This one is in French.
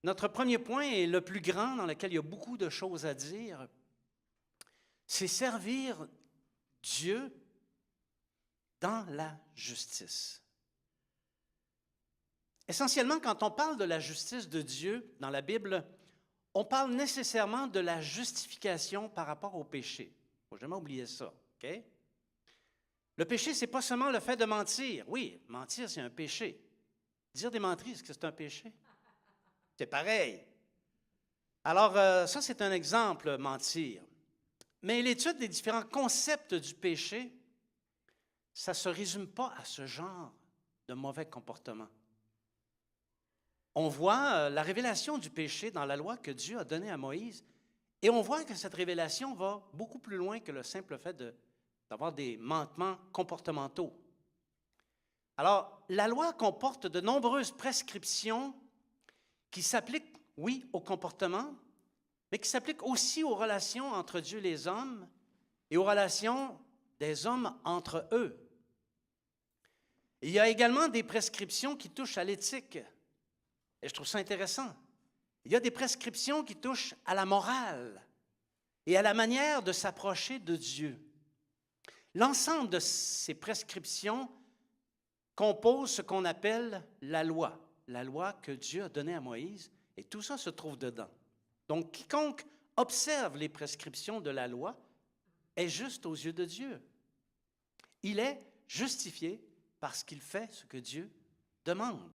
Notre premier point est le plus grand, dans lequel il y a beaucoup de choses à dire, c'est servir Dieu dans la justice. Essentiellement, quand on parle de la justice de Dieu dans la Bible, on parle nécessairement de la justification par rapport au péché. Il ne faut jamais oublier ça, OK? Le péché, ce n'est pas seulement le fait de mentir. Oui, mentir, c'est un péché. Dire des menteries, est-ce que c'est un péché? C'est pareil. Alors, ça, c'est un exemple, mentir. Mais l'étude des différents concepts du péché, ça ne se résume pas à ce genre de mauvais comportement. On voit la révélation du péché dans la loi que Dieu a donnée à Moïse, et on voit que cette révélation va beaucoup plus loin que le simple fait d'avoir des manquements comportementaux. Alors, la loi comporte de nombreuses prescriptions qui s'appliquent, oui, au comportement, mais qui s'appliquent aussi aux relations entre Dieu et les hommes et aux relations des hommes entre eux. Il y a également des prescriptions qui touchent à l'éthique. Et je trouve ça intéressant. Il y a des prescriptions qui touchent à la morale et à la manière de s'approcher de Dieu. L'ensemble de ces prescriptions compose ce qu'on appelle la loi que Dieu a donnée à Moïse, et tout ça se trouve dedans. Donc, quiconque observe les prescriptions de la loi est juste aux yeux de Dieu. Il est justifié parce qu'il fait ce que Dieu demande.